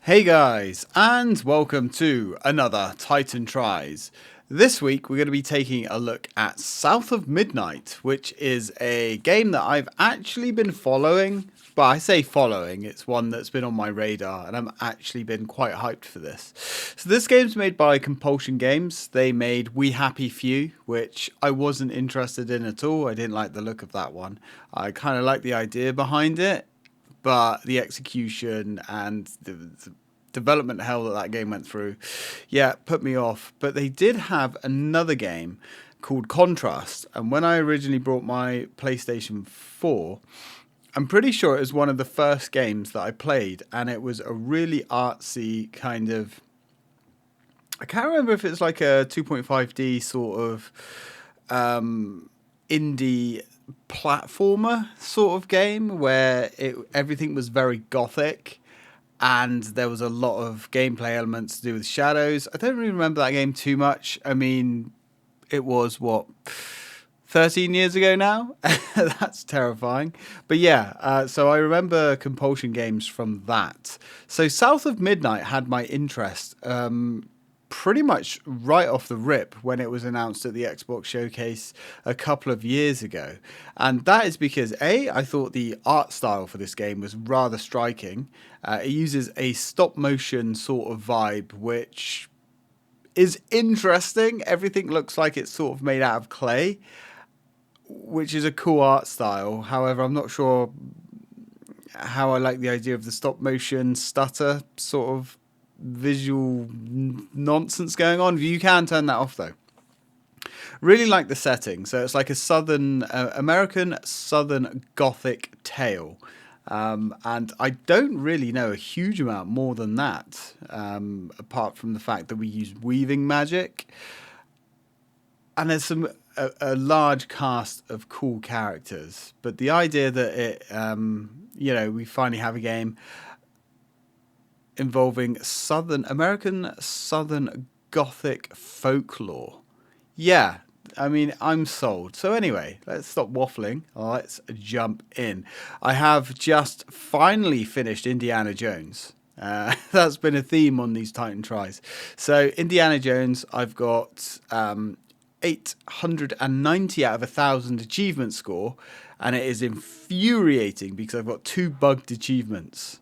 Hey guys, and welcome to another Titan Tries. This week we're going to be taking a look at South of Midnight, which is a game that I've actually been following. But I say following, it's one that's been on my radar, and I've actually been quite hyped for this. So this game's made by Complshion Games. They made We Happy Few, which I wasn't interested in at all. I didn't like the look of that one. I kind of like the idea behind it, but the execution and the development hell that game went through, yeah, put me off. But they did have another game called Contrast, and when I originally brought my PlayStation 4, I'm pretty sure it was one of the first games that I played, and it was a really artsy kind of, I can't remember if it's like a 2.5D sort of indie platformer sort of game where everything was very gothic and there was a lot of gameplay elements to do with shadows. I don't really remember that game too much. I mean, it was 13 years ago now? That's terrifying. But yeah, so I remember Compulsion Games from that. So South of Midnight had my interest pretty much right off the rip when it was announced at the Xbox Showcase a couple of years ago. And that is because, I thought the art style for this game was rather striking. It uses a stop motion sort of vibe, which is interesting. Everything looks like it's sort of made out of clay, which is a cool art style. However, I'm not sure how I like the idea of the stop motion stutter sort of visual nonsense going on. You can turn that off though. Really like the setting. So it's like a southern American southern gothic tale. And I don't really know a huge amount more than that, apart from the fact that we use weaving magic. And there's a large cast of cool characters. But the idea that we finally have a game involving American Southern Gothic folklore. Yeah, I mean, I'm sold. So anyway, let's stop waffling. Let's jump in. I have just finally finished Indiana Jones. That's been a theme on these Titan Tries. So Indiana Jones, I've got 890 out of 1,000 achievement score, and it is infuriating because I've got 2 bugged achievements.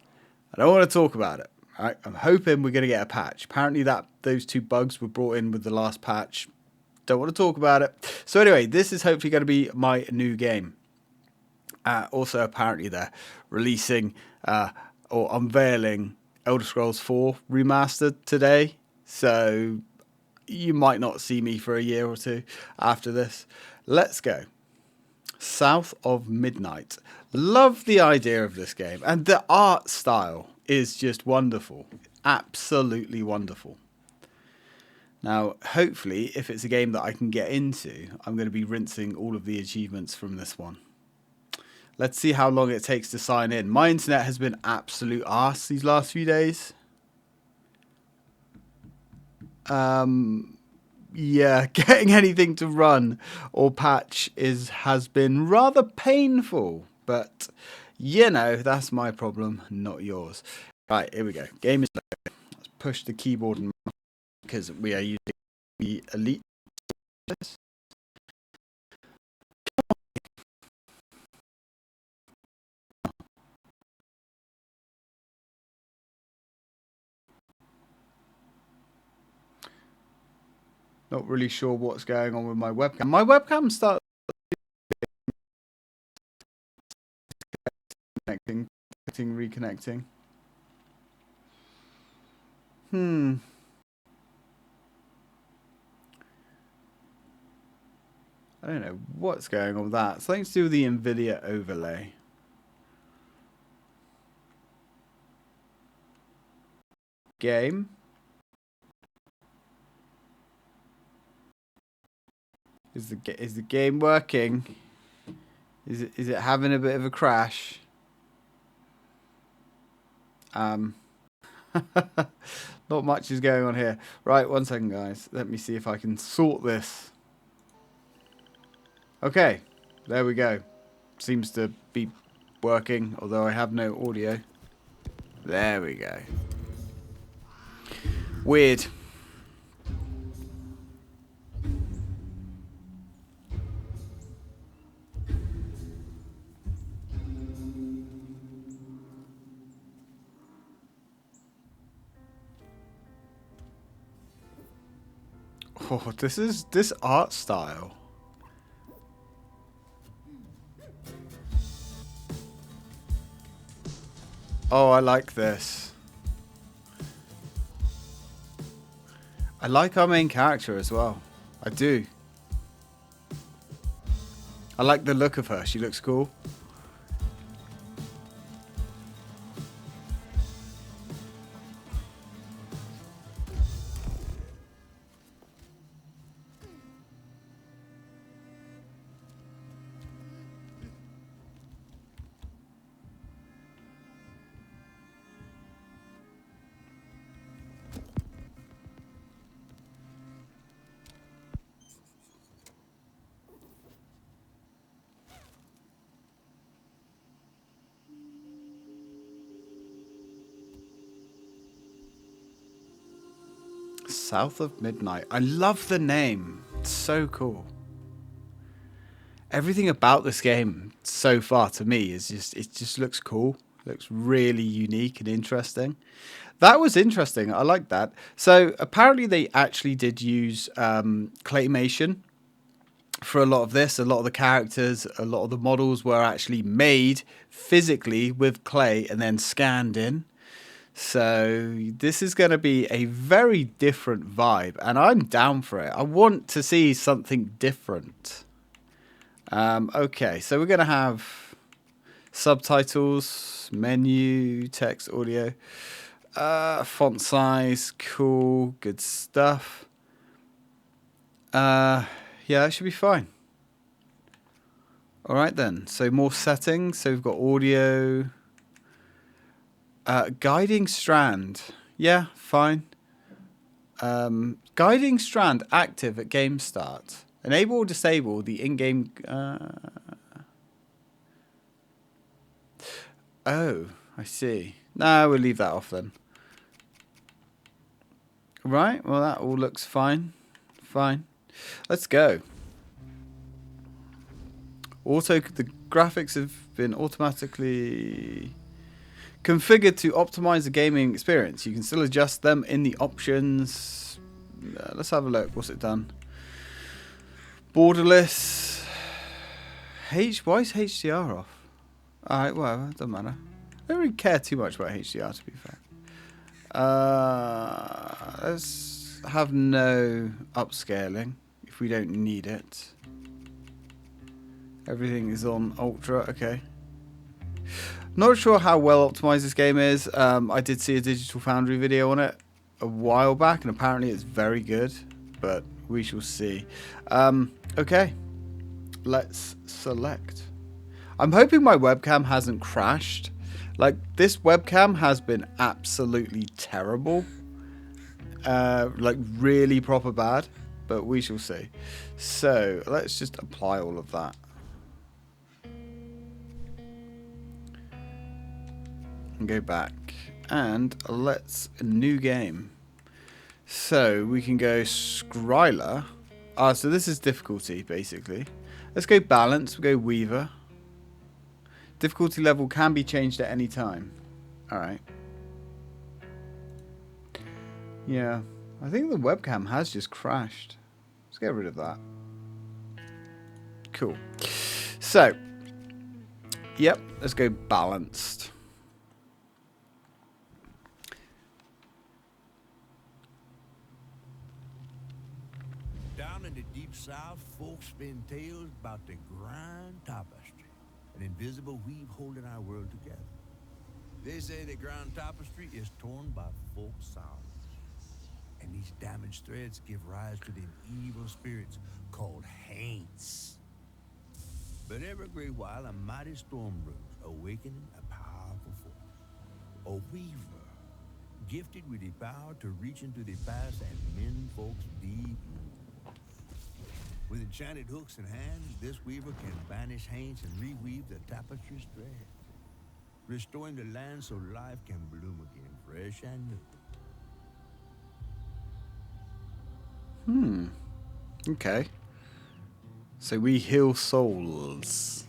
I don't want to talk about it. Right, I'm hoping we're going to get a patch. Apparently those 2 bugs were brought in with the last patch. Don't want to talk about it. So anyway, this is hopefully going to be my new game. Also, apparently they're releasing or unveiling Elder Scrolls 4 Remastered today. So you might not see me for a year or two after this. Let's go. South of Midnight. Love the idea of this game. And the art style is just wonderful. Absolutely wonderful. Now, hopefully, if it's a game that I can get into, I'm going to be rinsing all of the achievements from this one. Let's see how long it takes to sign in. My internet has been absolute arse these last few days. Yeah, getting anything to run or patch has been rather painful. But, that's my problem, not yours. Right, here we go. Game is loaded. Let's push the keyboard and mouse because we are using the Elite. Not really sure what's going on with my webcam. My webcam starts reconnecting. I don't know what's going on with that. Something to do with the NVIDIA overlay. Game. Is the game working? Is it having a bit of a crash? Not much is going on here. Right, 1 second, guys. Let me see if I can sort this. Okay, there we go. Seems to be working, although I have no audio. There we go. Weird. Oh, this art style. Oh, I like this. I like our main character as well. I do. I like the look of her. She looks cool. South of Midnight. I love the name. It's so cool. Everything about this game so far to me is it just looks cool. Looks really unique and interesting. That was interesting. I like that. So apparently they actually did use claymation for a lot of this. A lot of the characters, a lot of the models were actually made physically with clay and then scanned in. So this is going to be a very different vibe, and I'm down for it. I want to see something different. Okay, so we're going to have subtitles, menu, text, audio, font size, cool, good stuff. Yeah, that should be fine. All right then, so more settings. So we've got audio. Guiding strand. Yeah, fine. Guiding strand active at game start. Enable or disable the in-game... Oh, I see. No, we'll leave that off then. Right, well that all looks fine. Fine. Let's go. The graphics have been automatically configured to optimize the gaming experience. You can still adjust them in the options. Let's have a look. What's it done? Borderless. Why is HDR off? Alright, well, it doesn't matter. I don't really care too much about HDR, to be fair. Let's have no upscaling if we don't need it. Everything is on ultra. Okay. Not sure how well optimized this game is. I did see a Digital Foundry video on it a while back, and apparently it's very good, but we shall see. Okay, let's select. I'm hoping my webcam hasn't crashed. Like, this webcam has been absolutely terrible. Like, really proper bad, but we shall see. So, let's just apply all of that. And go back and let's new game. So we can go Skryler. So this is difficulty basically. Let's go balance. We'll go Weaver. Difficulty level can be changed at any time. Alright. Yeah, I think the webcam has just crashed. Let's get rid of that. Cool. So, yep, let's go balanced. Down in the deep south, folks spin tales about the Grand Tapestry, an invisible weave holding our world together. They say the Grand Tapestry is torn by folk sounds, and these damaged threads give rise to them evil spirits called haints. But every great while, a mighty storm brews, awakening a powerful force. A weaver, gifted with the power to reach into the past and mend folks' deep wounds. With enchanted hooks in hand, this weaver can banish haints and reweave the tapestry's thread, restoring the land so life can bloom again, fresh and new. Okay. So we heal souls,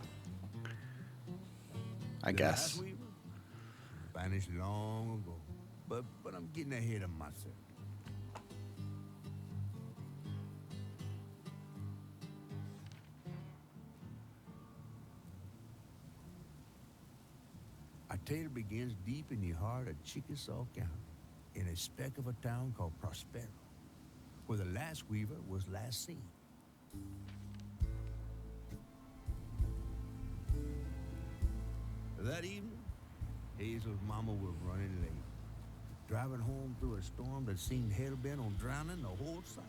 I The last guess. weaver vanished long ago. But I'm getting ahead of myself. Our tale begins deep in the heart of Chickasaw County, in a speck of a town called Prospero, where the last weaver was last seen. That evening, Hazel's mama was running late, driving home through a storm that seemed hell-bent on drowning the whole South.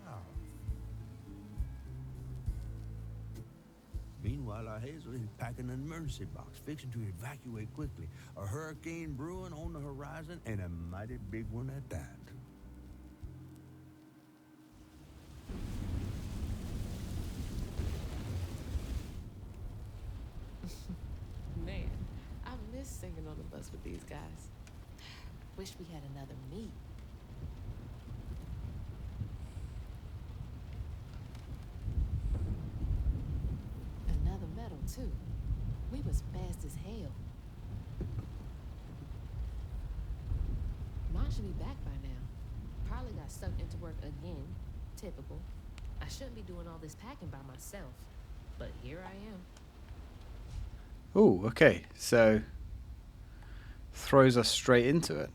Meanwhile, our Hazel is packing an emergency box, fixing to evacuate quickly. A hurricane brewing on the horizon, and a mighty big one at that. Man, I miss singing on the bus with these guys. Wish we had another meet. Another medal, too. We was fast as hell. Mom should be back by now. Probably got sucked into work again. Typical. I shouldn't be doing all this packing by myself. But here I am. Oh, okay. So throws us straight into it.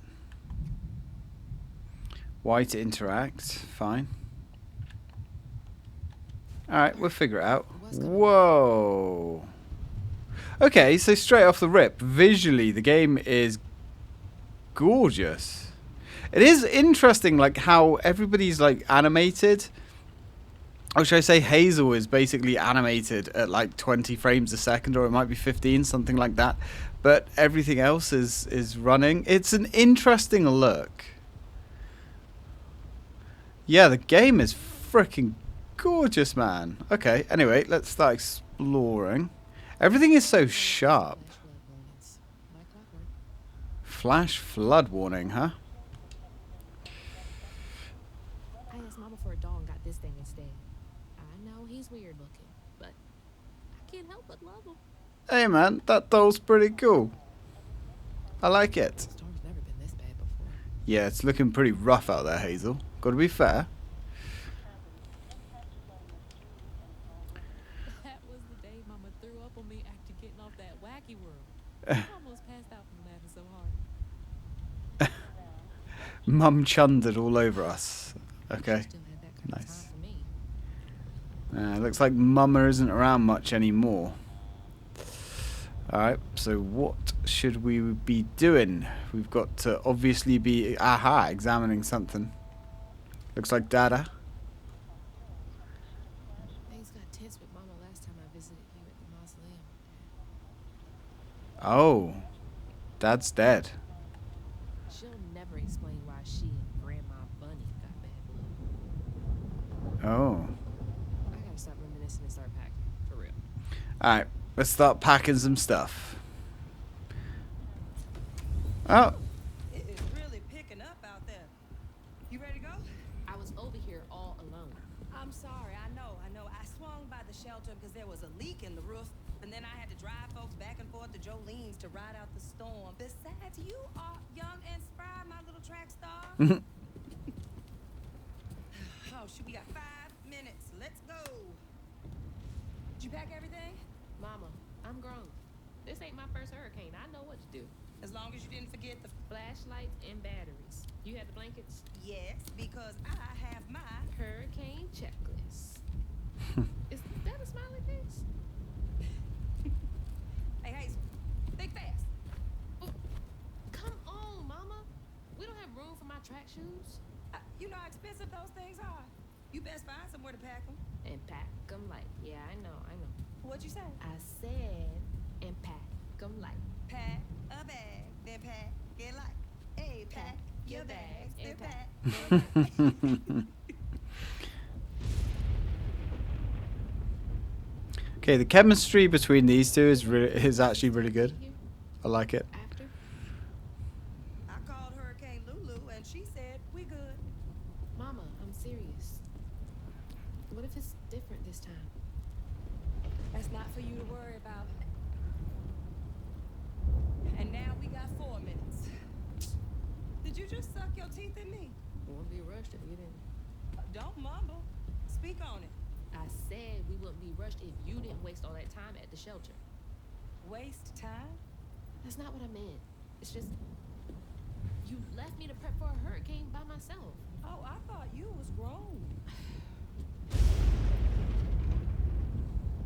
Y to interact. Fine. Alright, we'll figure it out. Whoa. Okay, so straight off the rip, visually the game is gorgeous. It is interesting like how everybody's like animated. Or should I say Hazel is basically animated at like 20 frames a second, or it might be 15, something like that. But everything else is running. It's an interesting look. Yeah, the game is freaking gorgeous, man. Okay, anyway, let's start exploring. Everything is so sharp. Flash flood warning, huh? I asked Mama for a doll and got this thing instead. I know he's weird looking, but I can't help but love him. Hey, man, that doll's pretty cool. I like it. The storm's never been this bad before. Yeah, it's looking pretty rough out there, Hazel. Gotta be fair. That was the day Mama threw up on me after getting off that wacky world. I almost passed out from laughing so hard. Mum chundered all over us. Okay, Still had that kind of nice. time for me. Looks like Mama isn't around much anymore. Alright, so what should we be doing? We've got to obviously be, examining something. Looks like data. Things got tense with Mama last time I visited you at the mausoleum. Oh, Dad's dead. She'll never explain why she and Grandma Bunny got bad blood. Oh. I gotta stop reminiscing and start packing. For real. Alright, let's start packing some stuff. Oh, It is really picking up out there. You ready to go? I was over here all alone. I'm sorry, I know. I swung by the shelter because there was a leak in the roof, and then I had to drive folks back and forth to Jolene's to ride out the storm. Besides, you are young and spry, my little track star. Oh, shoot, we got 5 minutes. Let's go. Did you pack everything? Mama, I'm grown. This ain't my first hurricane. I know what to do. As long as you didn't forget the... Flashlights and batteries. You had the blankets? Yes, because I have my... Hurricane checklist. Is that a smiley face? Hey, Hazel, think fast. Oh, come on, Mama. We don't have room for my track shoes. You know how expensive those things are. You best find somewhere to pack them. And pack 'em light. Yeah, I know. What'd you say? I said, and pack 'em light. Pack a bag, then pack it light. Hey, pack your bags, then pack. okay, the chemistry between these two is actually really good. I like it. After? I called Hurricane Lulu and she said we good. Mama, I'm serious. What if it's different this time? That's not for you to worry about. And now we got 4 minutes. Did you just suck your teeth at me? Won't be rushed if you didn't. Don't mumble. Speak on it. I said we wouldn't be rushed if you didn't waste all that time at the shelter. Waste time? That's not what I meant. It's just you left me to prep for a hurricane by myself. Oh, I thought you was grown.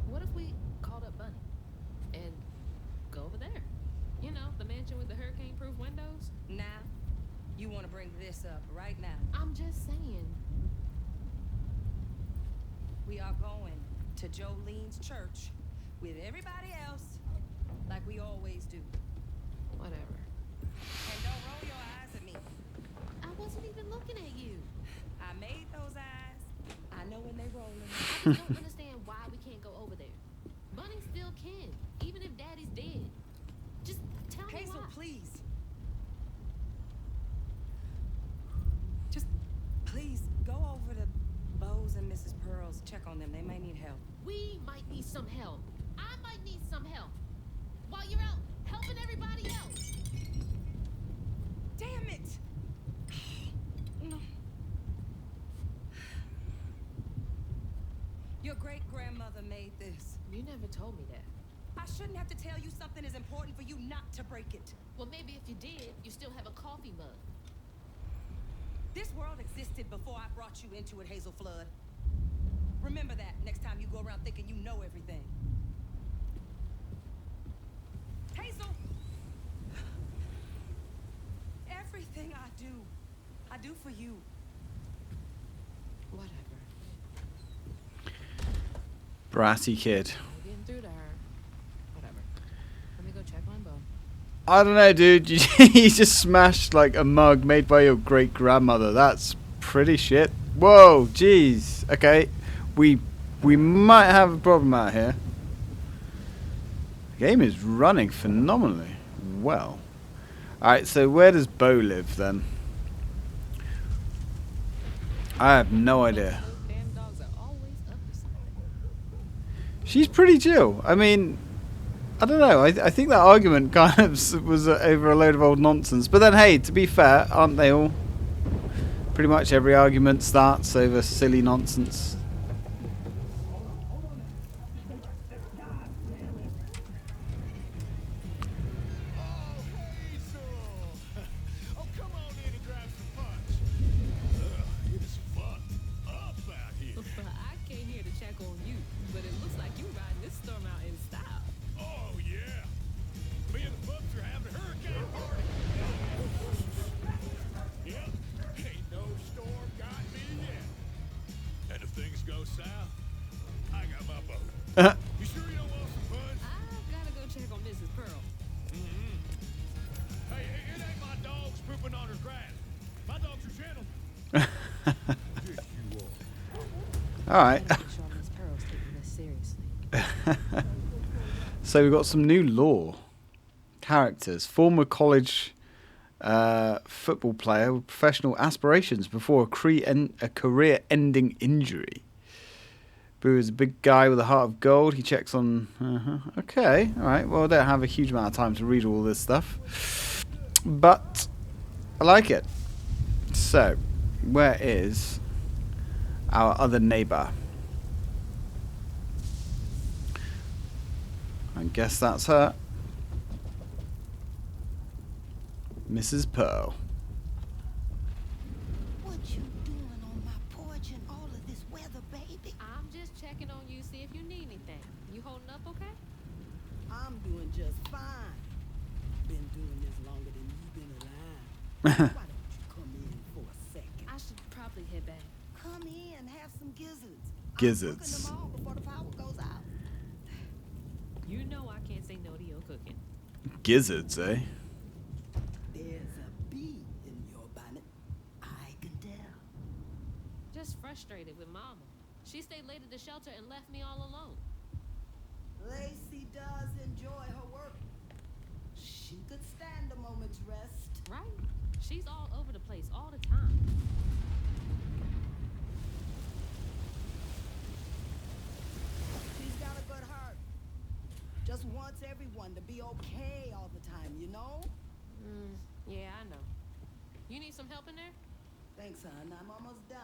What if we called up Bunny and go over there? You know, the mansion with the hurricane-proof windows? Now, you want to bring this up right now. I'm just saying. We are going to Jolene's church with everybody else like we always do. Whatever. And don't roll your eyes at me. I wasn't even looking at you. I made those eyes. I know when they rolling. I just don't understand why we can't go over there. Bunny still can, even if Daddy's dead. Just tell me Hazel, why. please. Just please go over to Bo's and Mrs. Pearl's. Check on them. They may need help. We might need some help. I might need some help. While you're out helping everybody else. Damn it! No. Your great-grandmother made this. You never told me that. I shouldn't have to tell you something is important for you not to break it. Well, maybe if you did, you still have a coffee mug. This world existed before I brought you into it, Hazel Flood. Remember that next time you go around thinking you know everything. Hazel! Everything I do for you. Whatever. Bratty kid. We're getting through to her. Whatever. Let me go check on Bo. I don't know, dude. You just smashed like a mug made by your great grandmother. That's pretty shit. Whoa, jeez. Okay, we might have a problem out here. The game is running phenomenally well. All right, so where does Bo live then? I have no idea. Those damn dogs are always up to something. She's pretty chill. I mean, I don't know. I think that argument kind of was over a load of old nonsense. But then, hey, to be fair, aren't they all? Pretty much every argument starts over silly nonsense. Oh, come on in and grab some punch. It is fucked up out here. I came here to check on you, but it looks like you riding this storm out in style. Oh, yeah. Me and the pups are having a hurricane party. Yep, ain't no storm got me yet. And if things go south, I got my boat. You sure you don't want some punch? I've gotta go check on Mrs. Pearl. Hey, it ain't my dogs pooping on her grass. My dogs are gentle. Yes, you are. All right. I'm sure Miss Pearl's taking this seriously. So we've got some new lore characters. Former college football player with professional aspirations before a career-ending injury. Boo is a big guy with a heart of gold. He checks on... Okay, all right. Well, I don't have a huge amount of time to read all this stuff. But I like it. So, where is our other neighbor? I guess that's her. Mrs. Pearl. What you doing on my porch in all of this weather, baby? I'm just checking on you, see if you need anything. You holding up okay? I'm doing just fine. Been doing this longer than you've been alive. Why don't you come in for a second? I should probably head back. Come in, have some gizzards. Gizzards. I'm cooking them all before the power goes out. You know I can't say no to your cooking. Gizzards, eh? There's a bee in your bonnet. I can tell. Just frustrated with Mama. She stayed late at the shelter and left me all alone. Lacey does enjoy her work. She could stand a moment's rest. Right? She's all over the place all the time. wants everyone to be okay all the time, you know? Yeah, I know. You need some help in there? Thanks, hon. I'm almost done.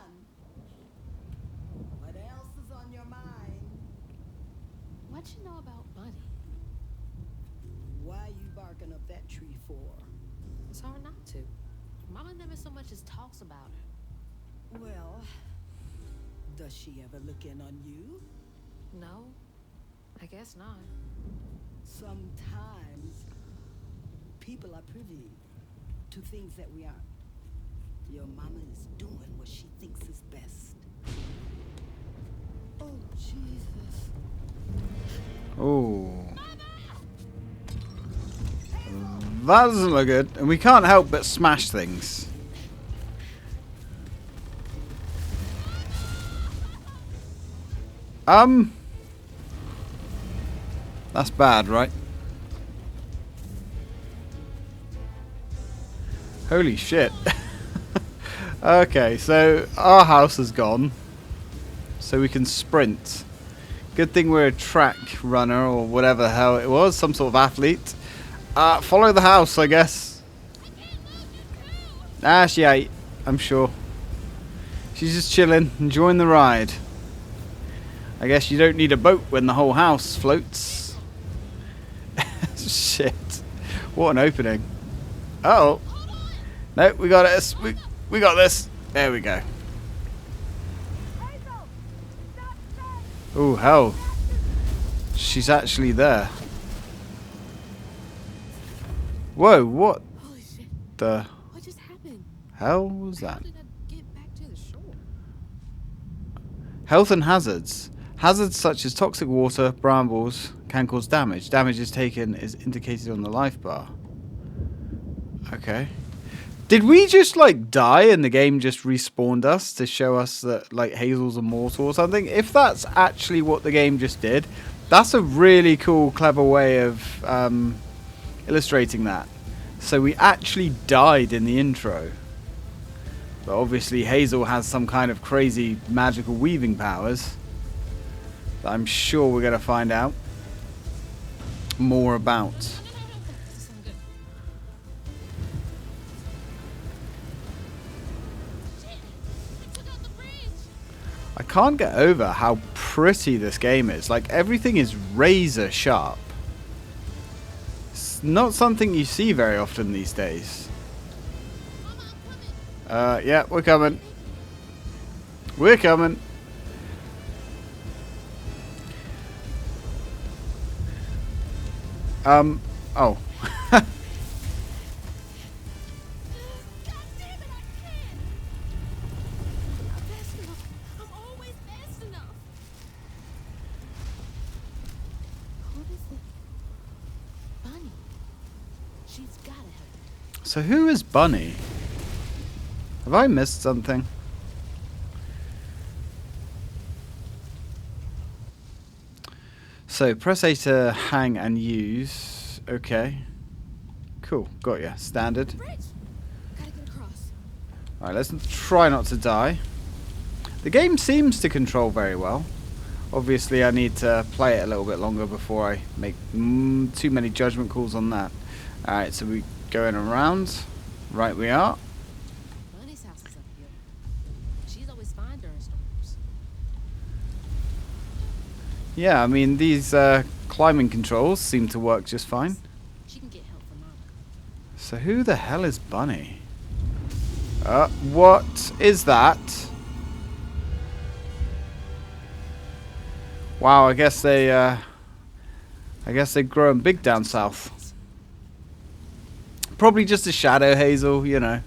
What else is on your mind? What you know about Bunny? Why you barking up that tree for? It's hard not to. Mama never so much as talks about her. Well, does she ever look in on you? No, I guess not. Sometimes people are privy to things that we aren't. Your mama is doing what she thinks is best. Oh, Jesus. Oh. That doesn't look good. And we can't help but smash things. That's bad, right? Holy shit. Okay, so our house is gone. So we can sprint. Good thing we're a track runner or whatever the hell it was. Some sort of athlete. Follow the house, I guess. She ate, I'm sure. She's just chilling, enjoying the ride. I guess you don't need a boat when the whole house floats. Shit. What an opening. Uh-oh. No, we got it. We got this. There we go. Oh, hell. She's actually there. Whoa, what Holy shit. the What just happened? hell was How that? did I get back to the shore? Health and hazards. Hazards such as toxic water, brambles can cause damage. Damage is taken is indicated on the life bar. Okay. Did we just like die and the game just respawned us to show us that like Hazel's immortal or something? If that's actually what the game just did, that's a really cool, clever way of illustrating that. So we actually died in the intro. But obviously Hazel has some kind of crazy magical weaving powers that I'm sure we're going to find out more about. This isn't good. Shit! I took out the bridge! I can't get over how pretty this game is. Like, everything is razor sharp. It's not something you see very often these days. Mama, I'm coming! Yeah, we're coming. We're coming. Oh. God damn it, I can't! I'm fast enough. I'm always fast enough. What is it? Bunny. She's gotta help. So who is Bunny? Have I missed something? So press A to hang and use. Okay. Cool. Got ya. Standard. Bridge! Gotta get across. Alright, let's try not to die. The game seems to control very well. Obviously, I need to play it a little bit longer before I make too many judgment calls on that. Alright, so we going around. Right we are. Bunny's house is up here. She's always fine during storms. Yeah, I mean, these climbing controls seem to work just fine. She can get help from Mama. So who the hell is Bunny? What is that? Wow, I guess they're growing big down south. Probably just a shadow, Hazel, you know.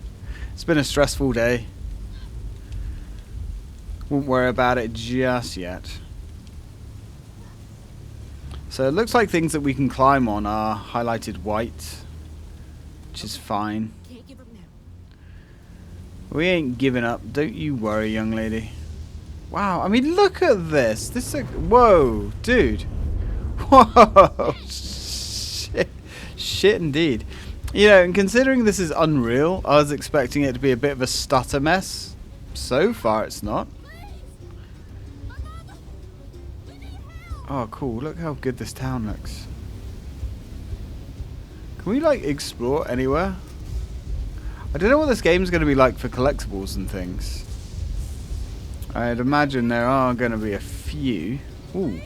It's been a stressful day. Won't worry about it just yet. So it looks like things that we can climb on are highlighted white, which is fine. Can't give up now. We ain't giving up. Don't you worry, young lady. Wow, I mean, look at this. This is whoa, dude. Whoa. Shit indeed. You know, and considering this is Unreal, I was expecting it to be a bit of a stutter mess. So far, it's not. Oh, cool. Look how good this town looks. Can we, like, explore anywhere? I don't know what this game's going to be like for collectibles and things. I'd imagine there are going to be a few. Ooh.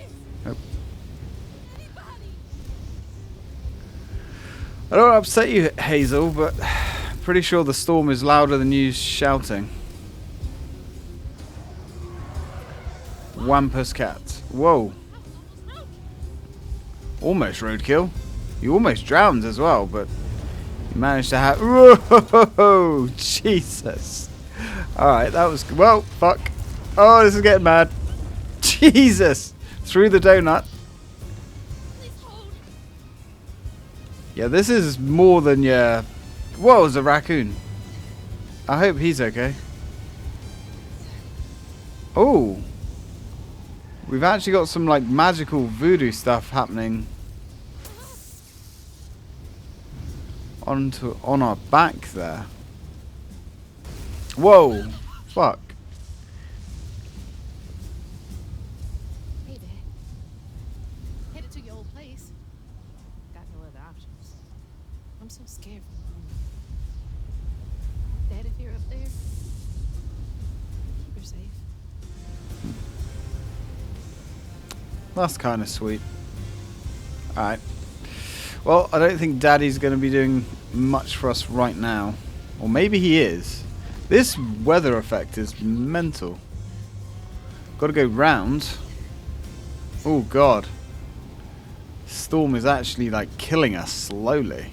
Oh. I don't want to upset you, Hazel, but I'm pretty sure the storm is louder than you shouting. Wampus cat. Whoa. Almost roadkill. You almost drowned as well, but you managed to have... Whoa! Jesus. Alright, that was... Well, fuck. Oh, this is getting mad. Jesus. Through the donut. Yeah, this is more than your... Whoa, it's a raccoon. I hope he's okay. Oh. We've actually got some, like, magical voodoo stuff happening on our back there. Whoa. Fuck. Hey, Dad. Headed to your old place. Got no other options. I'm so scared for Mom. Dad, if you're up there, keep her safe. That's kind of sweet. Alright. Well, I don't think Daddy's going to be doing much for us right now. Or maybe he is. This weather effect is mental. Got to go round. Oh, God. Storm is actually, like, killing us slowly.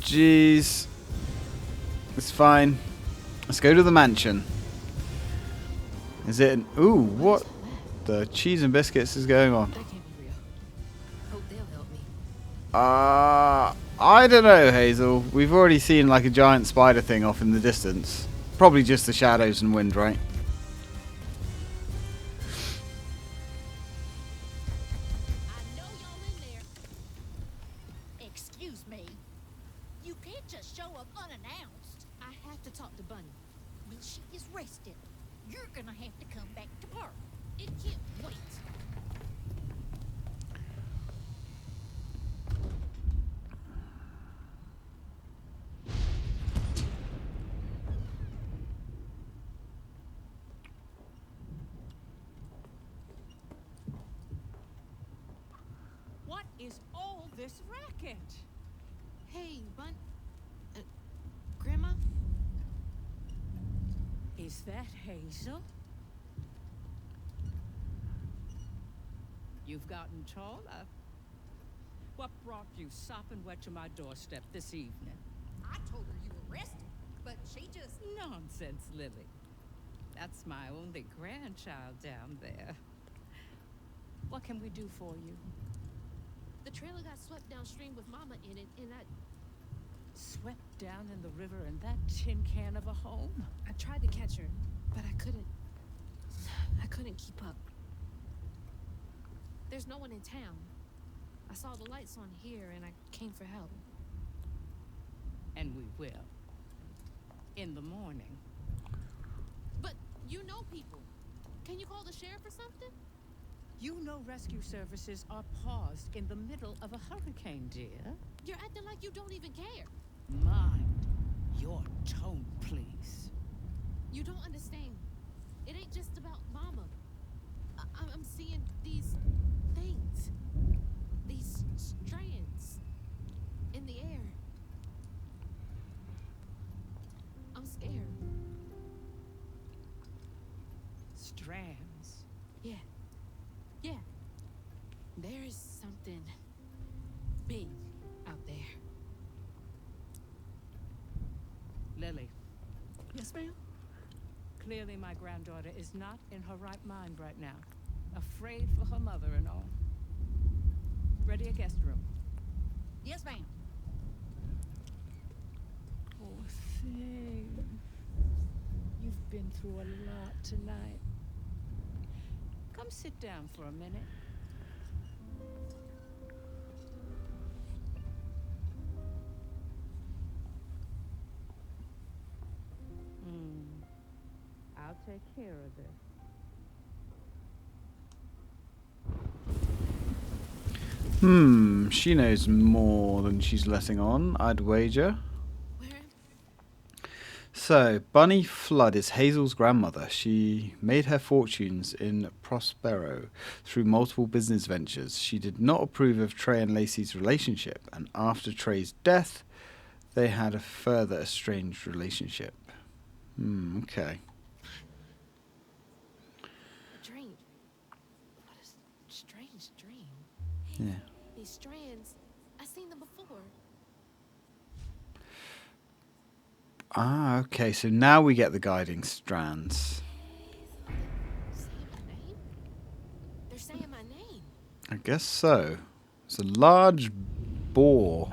Jeez. It's fine. Let's go to the mansion. Is it an... Ooh, what the cheese and biscuits is going on? That can't be real. Hope they'll help me. I don't know, Hazel. We've already seen like a giant spider thing off in the distance. Probably just the shadows and wind, right? I know y'all in there. Excuse me. You can't just show up unannounced. I have to talk to Bunny. When she is rested, you're gonna have to come back to work. It can't wait. What is all this racket? Hey, Grandma? Is that Hazel? You've gotten taller. What brought you sopping wet to my doorstep this evening? I told her you were rested, but she just... Nonsense, Lily. That's my only grandchild down there. What can we do for you? The trailer got swept downstream with Mama in it, and Swept down in the river in that tin can of a home? I tried to catch her, but I couldn't. I couldn't keep up. There's no one in town. I saw the lights on here, and I came for help. And we will. In the morning. But you know people. Can you call the sheriff or something? You know rescue services are paused in the middle of a hurricane, dear. You're acting like you don't even care. Mind your tone, please. You don't understand. It ain't just about Mama. I'm seeing these things. These strands in the air. I'm scared. Strands. Yeah. Yeah. There is something big out there. Lily, Yes, ma'am? clearly my granddaughter is not in her right mind right now. Afraid for her mother and all. Ready a guest room. Yes, ma'am. Poor thing. You've been through a lot tonight. Come sit down for a minute. I'll take care of this. She knows more than she's letting on, I'd wager. Where? So, Bunny Flood is Hazel's grandmother. She made her fortunes in Prospero through multiple business ventures. She did not approve of Trey and Lacey's relationship, and after Trey's death, they had a further estranged relationship. Okay. A dream. What a strange dream. Yeah. These strands, I've seen them before. Ah, okay, so now we get the guiding strands. Saying my name? They're saying my name. I guess so. It's a large boar.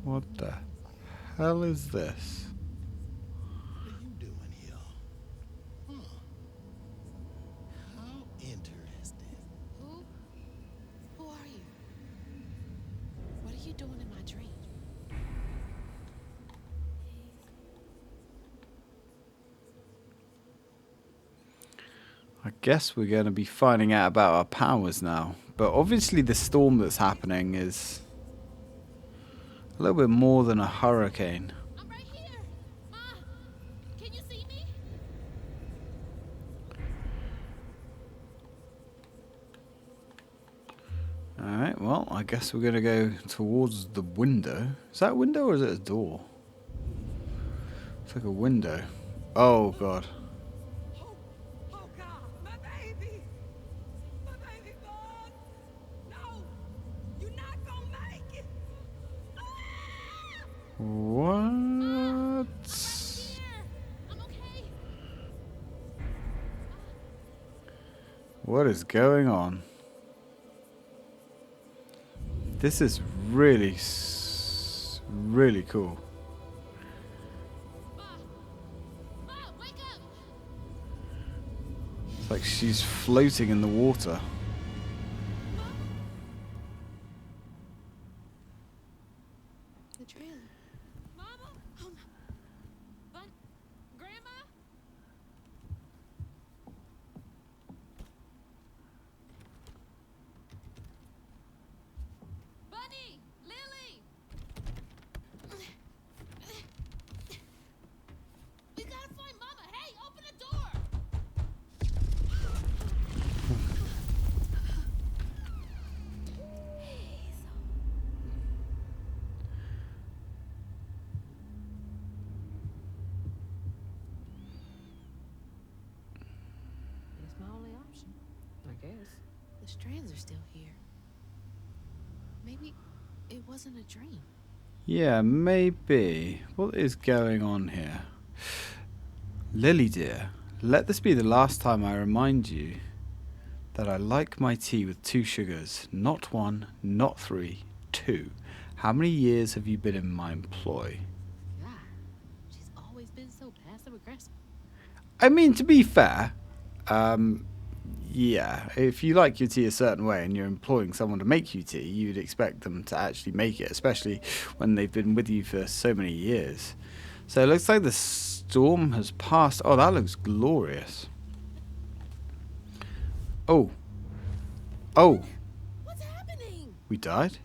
What the hell is this? What are you doing here? Huh. How interesting. Who are you? What are you doing in my dream? I guess we're going to be finding out about our powers now. But obviously the storm that's happening is a little bit more than a hurricane. I'm right here. Ma, can you see me? Alright, well, I guess we're going to go towards the window. Is that a window or is it a door? It's like a window. Oh, God. Oh God, my baby! My baby boy! No! You're not gonna make it! Ah! What? Here. I'm okay. What is going on? This is really, really cool. Ma, wake up. It's like she's floating in the water. The trailer. Mama? Oh, no. Grandma? Bunny! Lily! We gotta find Mama. Hey, open the door! It's my only option, I guess. The strands are still here. Maybe it wasn't a dream. Yeah, maybe. What is going on here? Lily dear, let this be the last time I remind you that I like my tea with 2 sugars. Not 1, not 3, 2. How many years have you been in my employ? God, she's always been so passive aggressive. I mean, to be fair, yeah, if you like your tea a certain way and you're employing someone to make you tea, you'd expect them to actually make it, especially when they've been with you for so many years. So it looks like the storm has passed. Oh, that looks glorious. Oh. Oh, What's happening? we died?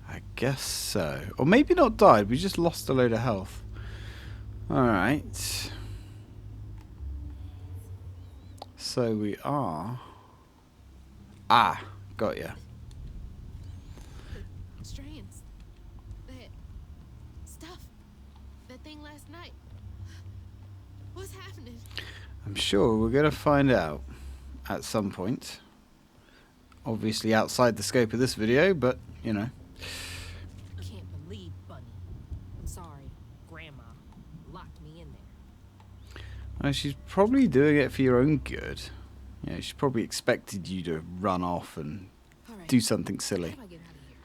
I guess so. Or maybe not died, we just lost a load of health. Alright. So we are... Ah, got ya. Strands. That stuff. That thing last night. What's happening? I'm sure we're going to find out at some point. Obviously outside the scope of this video, but, you know. Can't believe Bunny. I'm sorry, Grandma locked me in there. She's probably doing it for your own good. You know, she probably expected you to run off and All right. do something How silly. do I get out of here?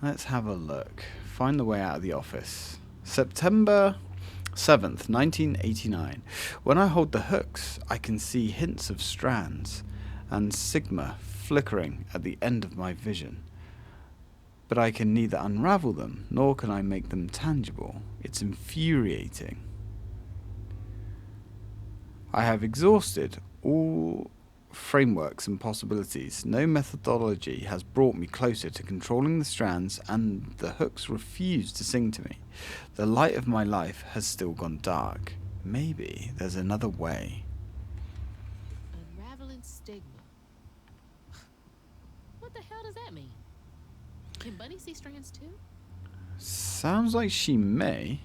Let's have a look. Find the way out of the office. September 7th, 1989. When I hold the hooks, I can see hints of strands and sigma flickering at the end of my vision. But I can neither unravel them, nor can I make them tangible. It's infuriating. I have exhausted all frameworks and possibilities. No methodology has brought me closer to controlling the strands, and the hooks refuse to sing to me. The light of my life has still gone dark. Maybe there's another way. Unraveling stigma. What the hell does that mean? Can Bunny see strands too? Sounds like she may.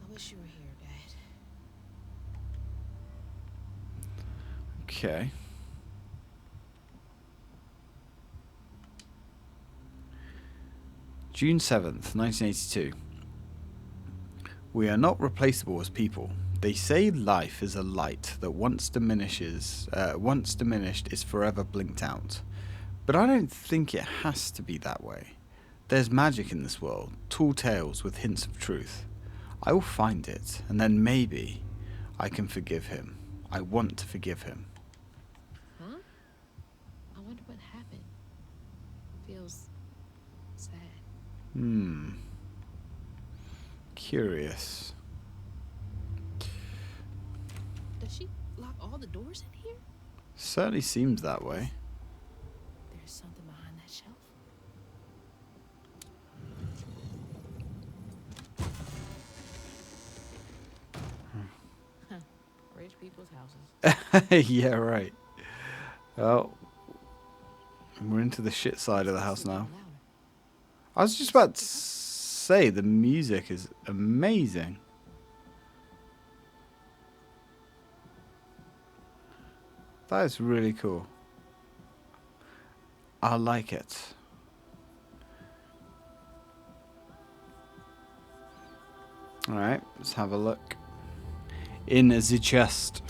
I wish you were here, Dad. Okay. June 7th, 1982. We are not replaceable as people. They say life is a light that once diminished is forever blinked out. But I don't think it has to be that way. There's magic in this world, tall tales with hints of truth. I will find it, and then maybe I can forgive him. I want to forgive him. Huh? I wonder what happened. Feels sad. Curious. Does she lock all the doors in here? Certainly seems that way. There's something behind that shelf. Huh. Rich people's houses. Yeah, right. Oh. We're into the shit side of the house now. I was just about to say, the music is amazing. That is really cool. I like it. Alright, let's have a look. In the chest.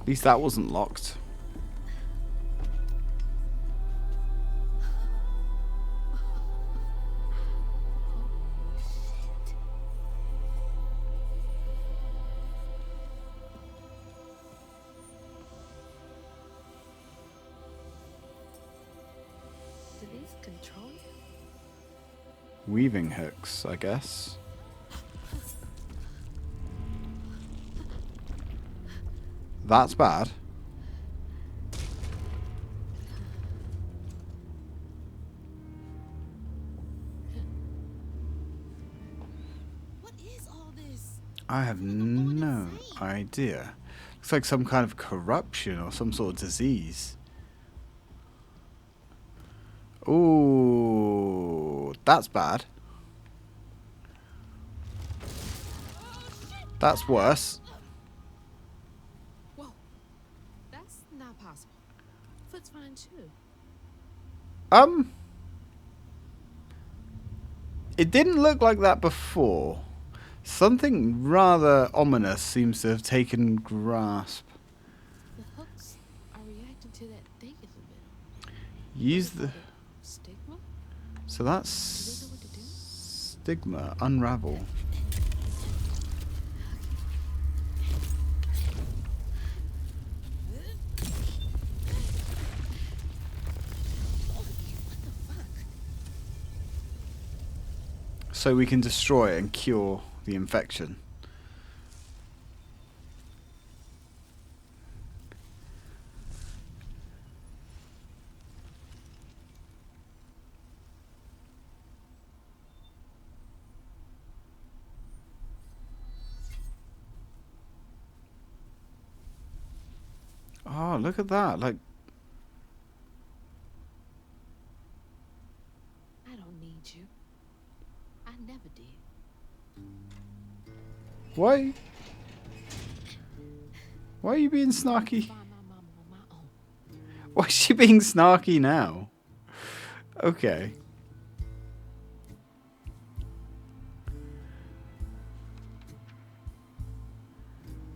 At least that wasn't locked. Do these control you? Weaving hooks, I guess. That's bad. What is all this? I have no idea. Looks like some kind of corruption or some sort of disease. Ooh, that's bad. That's worse. Whoa. That's not possible. Foot's fine too. It didn't look like that before. Something rather ominous seems to have taken grasp. The hooks are reacting to that thing in the middle. Use the... Stigma? So that's... Do they know what to do? Stigma. Unravel. So we can destroy it and cure the infection. Oh, look at that. Like, I don't need you. I never did. why? Why are you being snarky? Find my mama on my own. Why is she being snarky now? Okay.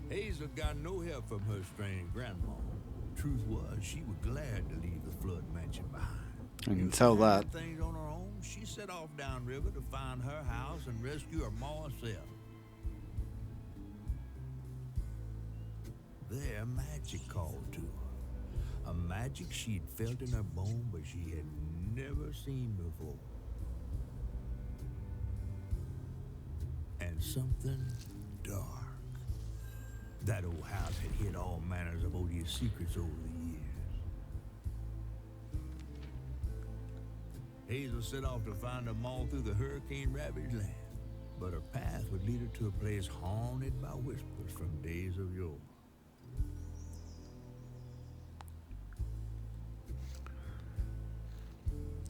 Hazel got no help from her strange grandma. Truth was, she was glad to leave the flood mansion behind. I can tell that. Things on her own, she set off downriver to find her house and rescue her ma herself. There, magic called to her. A magic she'd felt in her bone, but she had never seen before. And something dark. That old house had hid all manners of odious secrets over the years. Hazel set off to find them all through the hurricane-ravaged land, but her path would lead her to a place haunted by whispers from days of yore.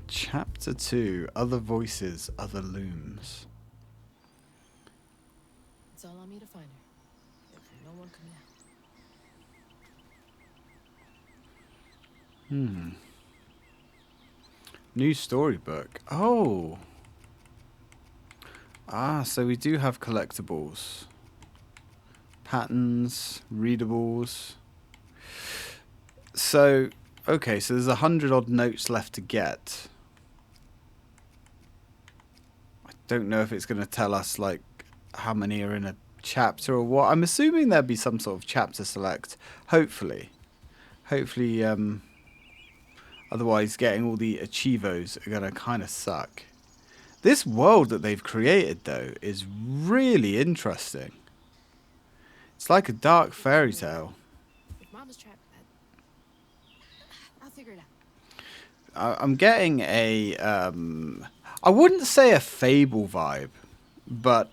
Chapter 2, Other Voices, Other Looms. It's all on me to find her. If no one come out. New storybook. Oh. Ah, so we do have collectibles. Patterns, readables. So, okay, so there's 100 odd notes left to get. I don't know if it's going to tell us, like, how many are in a chapter or what. I'm assuming there'll be some sort of chapter select. Hopefully. Hopefully, otherwise getting all the achievos are going to kind of suck. This world that they've created, though, is really interesting. It's like a dark fairy tale. If Mama's trapped, I'll figure it out. I'm getting a, I wouldn't say a Fable vibe, but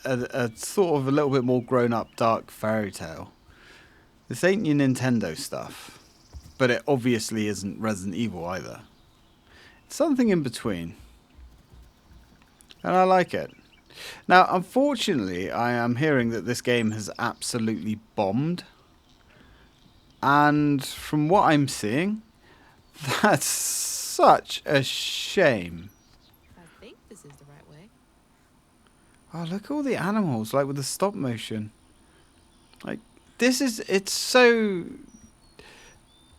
a sort of a little bit more grown-up dark fairy tale. This ain't your Nintendo stuff, but it obviously isn't Resident Evil either. It's something in between. And I like it. Now, unfortunately, I am hearing that this game has absolutely bombed. And from what I'm seeing, that's such a shame. I think this is the right way. Oh, look at all the animals, like with the stop motion. Like, it's so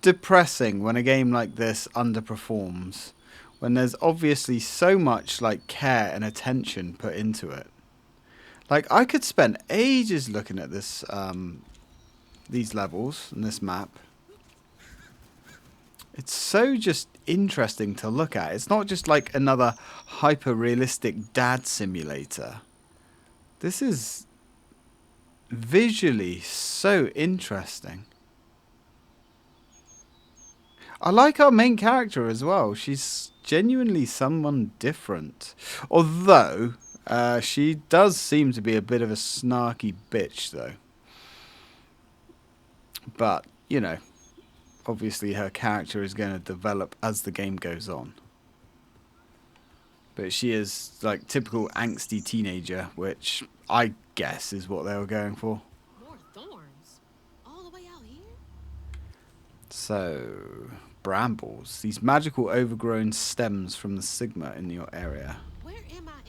depressing when a game like this underperforms. When there's obviously so much like care and attention put into it. Like, I could spend ages looking at this, these levels and this map. It's so just interesting to look at. It's not just like another hyper-realistic dad simulator. This is visually so interesting. I like our main character as well. She's genuinely someone different. Although, she does seem to be a bit of a snarky bitch, though. But, you know, obviously her character is going to develop as the game goes on. But she is, like, typical angsty teenager, which I guess is what they were going for. More thorns? All the way out here? So, brambles. These magical overgrown stems from the Sigma in your area. Where am I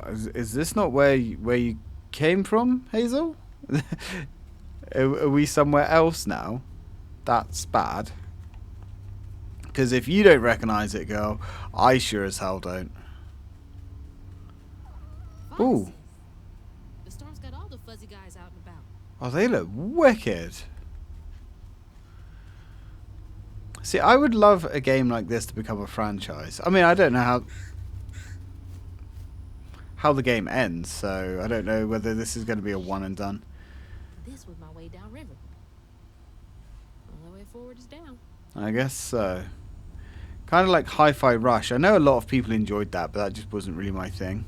anyway? Is this not where you came from, Hazel? Are we somewhere else now? That's bad. Because if you don't recognise it, girl, I sure as hell don't. Ooh. The storm's got all the fuzzy guys out and about. Oh, they look wicked. See, I would love a game like this to become a franchise. I mean, I don't know how the game ends, so I don't know whether this is going to be a one and done. This was my way downriver. Only way forward is down. I guess so. Kind of like Hi-Fi Rush. I know a lot of people enjoyed that, but that just wasn't really my thing.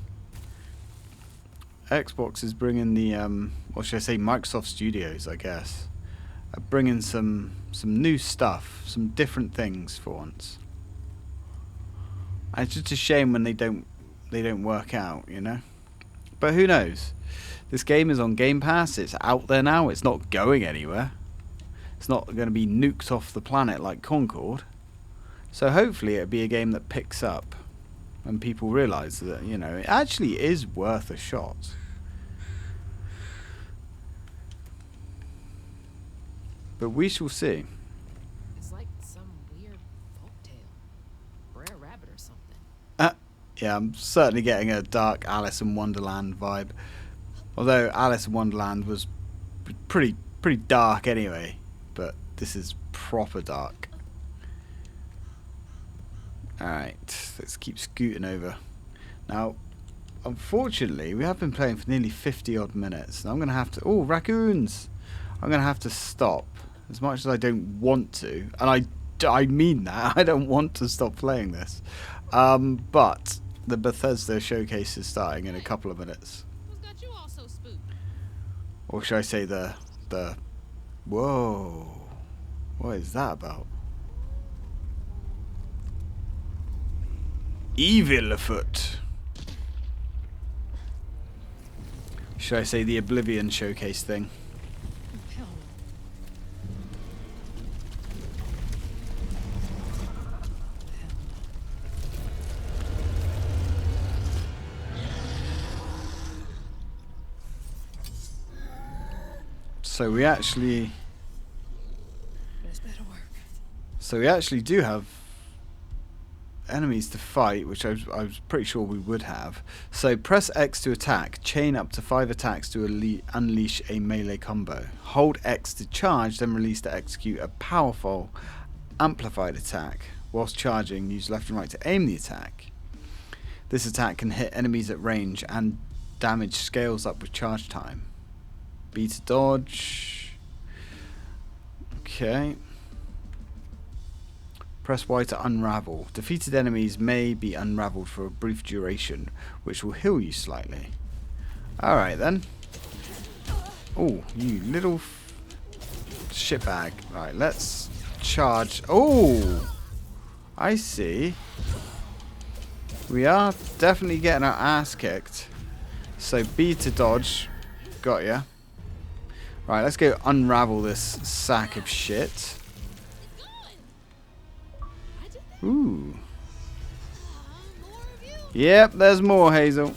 Xbox is bringing the, what should I say, Microsoft Studios, I guess. Bringing some new stuff, some different things for once. And it's just a shame when they don't work out, you know. But who knows? This game is on Game Pass. It's out there now. It's not going anywhere. It's not going to be nuked off the planet like Concord. So hopefully it'll be a game that picks up and people realise that, you know, it actually is worth a shot. But we shall see. It's like some weird folktale. Brer Rabbit or something. Yeah, I'm certainly getting a dark Alice in Wonderland vibe. Although Alice in Wonderland was pretty dark anyway. But this is proper dark. Alright, let's keep scooting over. Now, unfortunately, we have been playing for nearly 50 odd minutes. And I'm going to have to... Oh, raccoons! I'm going to have to stop. As much as I don't want to. And I mean that. I don't want to stop playing this. But the Bethesda showcase is starting in a couple of minutes. Who's got you all so spooked? Or should I say the... Whoa. What is that about? Evil afoot. Should I say the Oblivion showcase thing? Hell So we actually... this better work. So we actually do have enemies to fight, which I was pretty sure we would have. So press X to attack. Chain up to 5 attacks to unleash a melee combo. Hold X to charge, then release to execute a powerful amplified attack. Whilst charging, use left and right to aim the attack. This attack can hit enemies at range and damage scales up with charge time. B to dodge. Okay. Press Y to unravel. Defeated enemies may be unraveled for a brief duration, which will heal you slightly. Alright then. Oh, you little shitbag. Right, let's charge. Oh! I see. We are definitely getting our ass kicked. So B to dodge. Got ya. Right, let's go unravel this sack of shit. Ooh. Yep, there's more, Hazel.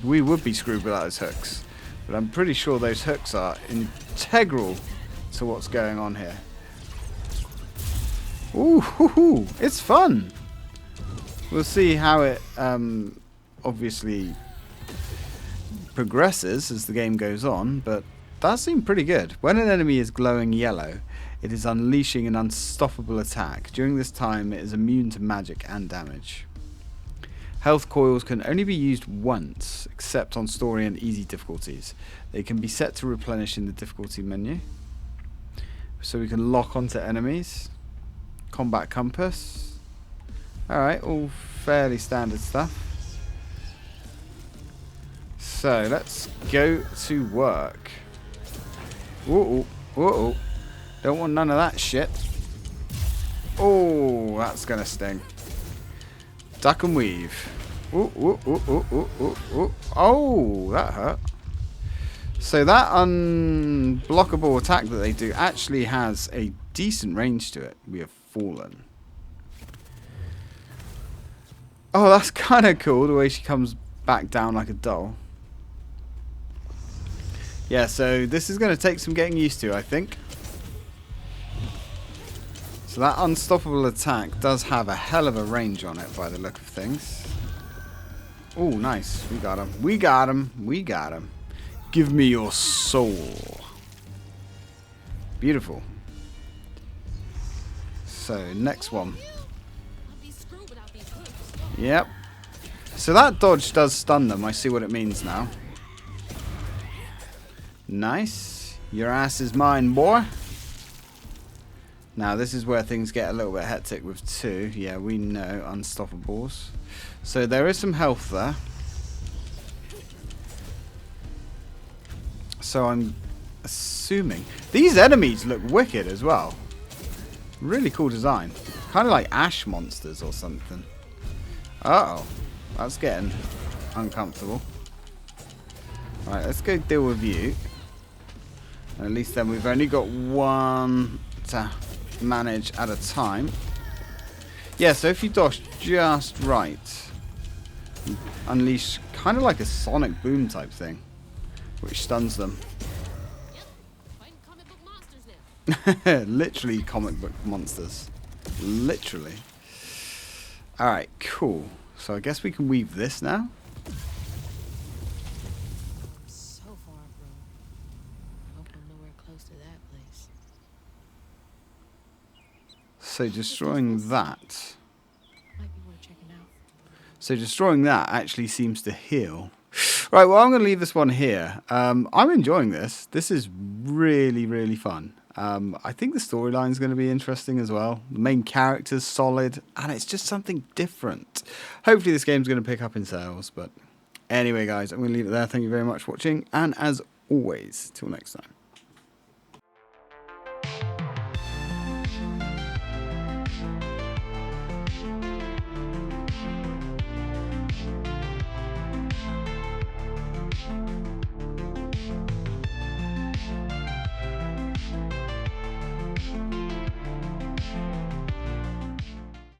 We would be screwed without those hooks. But I'm pretty sure those hooks are integral to what's going on here. Ooh, hoo, hoo. It's fun. We'll see how it obviously progresses as the game goes on, but that seemed pretty good. When an enemy is glowing yellow, it is unleashing an unstoppable attack. During this time, it is immune to magic and damage. Health coils can only be used once, except on story and easy difficulties. They can be set to replenish in the difficulty menu. So we can lock onto enemies. Combat compass. Alright, all fairly standard stuff. So let's go to work. Whoa, whoa. Don't want none of that shit. Oh, that's gonna sting. Duck and weave. Ooh, ooh, ooh, ooh, ooh, ooh, ooh. Oh, that hurt. So that unblockable attack that they do actually has a decent range to it. We have fallen. Oh, that's kind of cool, the way she comes back down like a doll. Yeah, so this is going to take some getting used to, I think. So that unstoppable attack does have a hell of a range on it by the look of things. Oh, nice. We got him. We got him. We got him. Give me your soul. Beautiful. So, next one. Yep. So that dodge does stun them. I see what it means now. Nice. Your ass is mine, boy. Now, this is where things get a little bit hectic with 2. Yeah, we know. Unstoppables. So, there is some health there. So, I'm assuming... These enemies look wicked as well. Really cool design. Kind of like ash monsters or something. Uh-oh. That's getting uncomfortable. Right, let's go deal with you. At least then we've only got one to manage at a time. Yeah, so if you dodge just right, you unleash kind of like a sonic boom type thing, which stuns them. Yep, fighting comic book monsters now. Literally comic book monsters. Literally. Alright, cool. So I guess we can weave this now. So far, bro. I hope I'm nowhere close to that place. So destroying that. Might be worth checking out. So destroying that actually seems to heal. Right, well, I'm going to leave this one here. I'm enjoying this. This is really, really fun. I think the storyline is going to be interesting as well. The main character's solid, and it's just something different. Hopefully this game's going to pick up in sales, but anyway, guys, I'm going to leave it there. Thank you very much for watching, and as always, till next time.